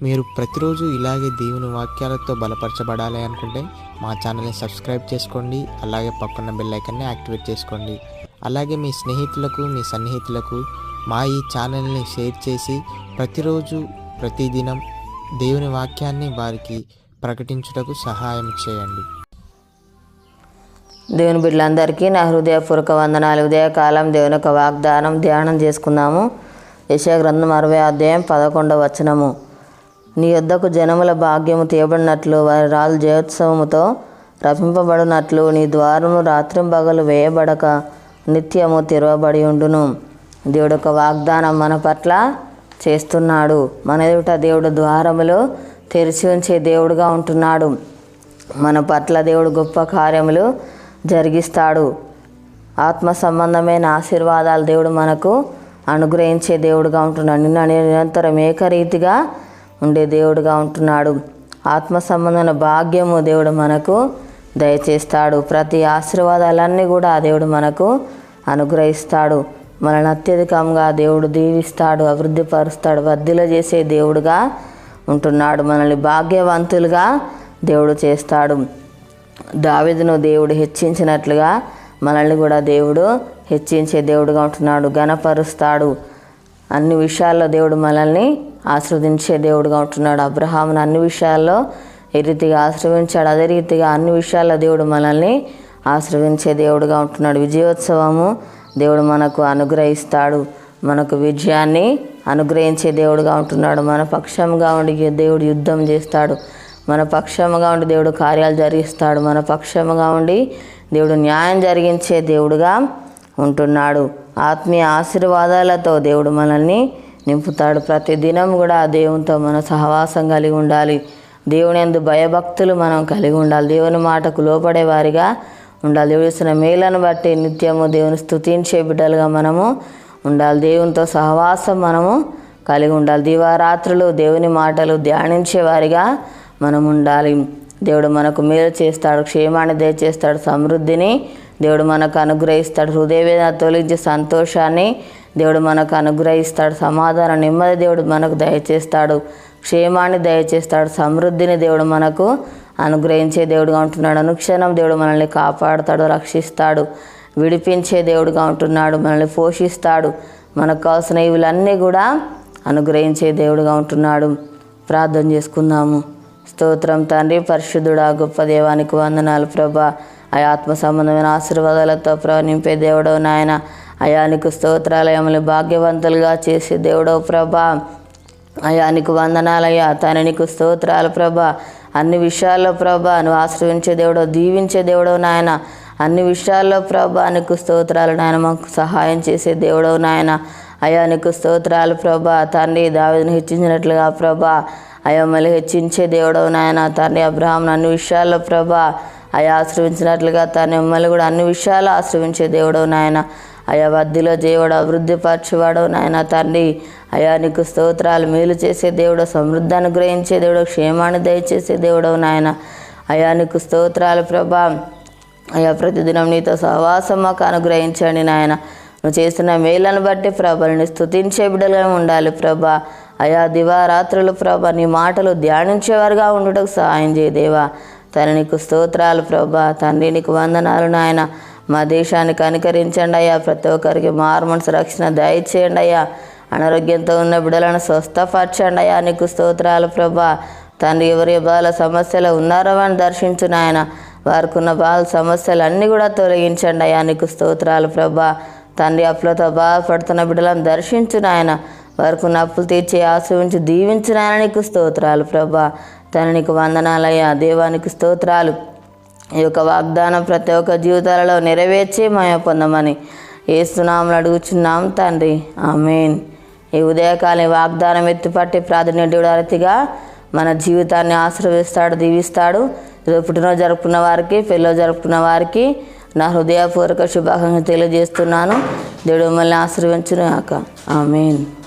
మీరు ప్రతిరోజు ఇలాగే దేవుని వాక్యాలతో బలపరచబడాలి అనుకుంటే మా ఛానల్ని సబ్స్క్రైబ్ చేసుకోండి. అలాగే పక్కన బెల్ ఐకాన్ని యాక్టివేట్ చేసుకోండి. అలాగే మీ స్నేహితులకు, మీ సన్నిహితులకు మా ఈ ఛానల్ని షేర్ చేసి ప్రతిరోజు ప్రతిదినం దేవుని వాక్యాన్ని వారికి ప్రకటించుటకు సహాయం చేయండి. దేవుని బిడ్డలందరికీ నా హృదయపూర్వక వందనాలు. ఉదయకాలం దేవుని యొక్క వాగ్దానం ధ్యానం చేసుకుందాము. యెషయా గ్రంథం 60వ అధ్యాయం 11వ వచనము. నీ యొద్దకు జనముల భాగ్యము తీయబడినట్లు వారి రాజు జయోత్సవముతో రపింపబడినట్లు నీ ద్వారము రాత్రింబగలు వేయబడక నిత్యము తెరవబడి ఉండును. దేవుడు యొక్క వాగ్దానం మన పట్ల చేస్తున్నాడు. మన ఎదుట దేవుడు ద్వారములు తెరిచి ఉంచే దేవుడుగా ఉంటున్నాడు. మన పట్ల దేవుడు గొప్ప కార్యములు జరిగిస్తాడు. ఆత్మ సంబంధమైన ఆశీర్వాదాలు దేవుడు మనకు అనుగ్రహించే దేవుడుగా ఉంటున్నాడు. నిరంతరం ఏకరీతిగా ఉండే దేవుడుగా ఉంటున్నాడు. ఆత్మ సంబంధమైన భాగ్యము దేవుడు మనకు దయచేస్తాడు. ప్రతి ఆశీర్వాదాలన్నీ కూడా దేవుడు మనకు అనుగ్రహిస్తాడు. మనల్ని అత్యధికంగా దేవుడు దీవిస్తాడు, అభివృద్ధిపరుస్తాడు, వర్ధిల చేసే దేవుడుగా ఉంటున్నాడు. మనల్ని భాగ్యవంతులుగా దేవుడు చేస్తాడు. దావీదును దేవుడు హెచ్చించినట్లుగా మనల్ని కూడా దేవుడు హెచ్చించే దేవుడుగా ఉంటున్నాడు. ఘనపరుస్తాడు. అన్ని విషయాల్లో దేవుడు మనల్ని ఆశీర్వదించే దేవుడుగా ఉంటున్నాడు. అబ్రహామును అన్ని విషయాల్లో ఏ రీతిగా ఆశీర్వించాడు, అదే రీతిగా అన్ని విషయాల్లో దేవుడు మనల్ని ఆశీర్వించే దేవుడుగా ఉంటున్నాడు. విజయోత్సవము దేవుడు మనకు అనుగ్రహిస్తాడు. మనకు విజయాన్ని అనుగ్రహించే దేవుడుగా ఉంటున్నాడు. మన పక్షంగా ఉండి దేవుడు యుద్ధం చేస్తాడు. మన పక్షముగా ఉండి దేవుడు కార్యాలు జరిగిస్తాడు. మన పక్షముగా ఉండి దేవుడు న్యాయం జరిగించే దేవుడుగా ఉంటున్నాడు. ఆత్మీయ ఆశీర్వాదాలతో దేవుడు మనల్ని నింపుతాడు. ప్రతి దినం కూడా దేవునితో మన సహవాసం కలిగి ఉండాలి. దేవుని యందు భయభక్తులు మనం కలిగి ఉండాలి. దేవుని మాటకు లోపడే వారిగా ఉండాలి. దేవుడు చేసిన మేలను బట్టి నిత్యము దేవుని స్తుతించే బిడ్డలుగా మనము ఉండాలి. దేవునితో సహవాసం మనము కలిగి ఉండాలి. దివారాత్రులు దేవుని మాటలు ధ్యానించే వారిగా మనం ఉండాలి. దేవుడు మనకు మేలు చేస్తాడు, క్షేమాన్ని దయచేస్తాడు, సమృద్ధిని దేవుడు మనకు అనుగ్రహిస్తాడు. హృదయవేదన తొలగించే సంతోషాన్ని దేవుడు మనకు అనుగ్రహిస్తాడు. సమాధానం, నెమ్మది దేవుడు మనకు దయచేస్తాడు. క్షేమాన్ని దయచేస్తాడు. సమృద్ధిని దేవుడు మనకు అనుగ్రహించే దేవుడుగా ఉంటున్నాడు. అనుక్షణం దేవుడు మనల్ని కాపాడుతాడు, రక్షిస్తాడు, విడిపించే దేవుడుగా ఉంటున్నాడు. మనల్ని పోషిస్తాడు. మనకు కావాల్సిన ఇవులన్నీ కూడా అనుగ్రహించే దేవుడుగా ఉంటున్నాడు. ప్రార్థన చేసుకుందాము. స్తోత్రం తండ్రి, పరిశుద్ధుడా, గొప్ప దేవానికి వందనాలు ప్రభా. అయా ఆత్మ సంబంధమైన ఆశీర్వాదాలతో నింపే దేవుడవు నాయన. అయానికి స్తోత్రాలయములు భాగ్యవంతులుగా చేసే దేవుడవు ప్రభా. అయానికి వందనాలయ్యా. తననికి స్తోత్రాలు ప్రభా. అన్ని విషయాల్లో ప్రభా నువ్వు ఆశ్రయించే దేవుడవు, దీవించే దేవుడవు నాయన. అన్ని విషయాల్లో ప్రభా నీకు స్తోత్రాలు నాయన. మాకు సహాయం చేసే దేవుడవు నాయన. అయా నీకు స్తోత్రాలు ప్రభా. తండ్రి దావీదును హెచ్చించినట్లుగా ప్రభా అయా మళ్ళీ హెచ్చించే దేవుడవు నాయన. తండ్రి అబ్రహామును అన్ని విషయాల్లో ప్రభా అయా ఆశ్రయించినట్లుగా తండ్రి మిమ్మల్ని కూడా అన్ని విషయాలు ఆశ్రయించే దేవుడవు నాయన. అయా వద్దిలో దేవుడు అభివృద్ధిపరచేవాడవు నాయన. తండ్రి అయా నీకు స్తోత్రాలు. మేలు చేసే దేవుడు, సమృద్ధి అనుగ్రహించే దేవుడు, క్షేమాన్ని దయచేసే దేవుడవు నాయన. అయా నీకు స్తోత్రాలు ప్రభా. అయా ప్రతిదినం నీతో సహవాసం మాకు అనుగ్రహించండి నాయన. నువ్వు చేస్తున్న మేలను బట్టి ప్రభాని స్తుతించే బిడ్డలుగా ఉండాలి ప్రభా. అయా దివారాత్రులు ప్రభా నీ మాటలు ధ్యానించేవారుగా ఉండుటకు సహాయం చేయదేవా. తండ్రి నీకు స్తోత్రాలు ప్రభా. తండ్రి నీకు వందనాలు నాయన. మా దేశాన్ని కనికరించండి అయ్యా. ప్రతి ఒక్కరికి మారు మనసు రక్షణ దయచేయండి అయ్యా. అనారోగ్యంతో ఉన్న బిడ్డలను స్వస్థపరచండి అయ్యా. నీకు స్తోత్రాలు ప్రభా. తండ్రి ఎవరి బాల సమస్యలు ఉన్నారో అని దర్శించు నాయన. వారికి ఉన్న బాల సమస్యలు అన్నీ కూడా తొలగించండి అయ్యా. నీకు స్తోత్రాలు ప్రభా. తండ్రి అప్పులతో బాధపడుతున్న బిడ్డలను దర్శించు నాయన. వారికి ఉన్న అప్పులు తీర్చి ఆశ్రయించి దీవించు నాయన. నీకు స్తోత్రాలు ప్రభా. తండ్రి నీకు వందనాలయ్యా. దేవానికి స్తోత్రాలు. ఈ యొక్క వాగ్దానం ప్రతి ఒక్క జీవితాలలో నెరవేర్చి మాయ పొందమని యేసునామములో అడుగుచున్నాం తండ్రి, ఆమేన్. ఈ ఉదయకాలం వాగ్దానం ఎత్తిపట్టి ప్రాధాన్యత అరతిగా మన జీవితాన్ని ఆశీర్వదిస్తాడు, దీవిస్తాడు. ఈరోజు పుట్టినరోజు జరుపుకున్న వారికి, పెళ్ళిలో జరుపుకున్న వారికి నా హృదయపూర్వక శుభాకాంక్షలు తెలియజేస్తున్నాను. దేవుడు మిమ్మల్ని ఆశీర్వదించును గాక. ఆమేన్.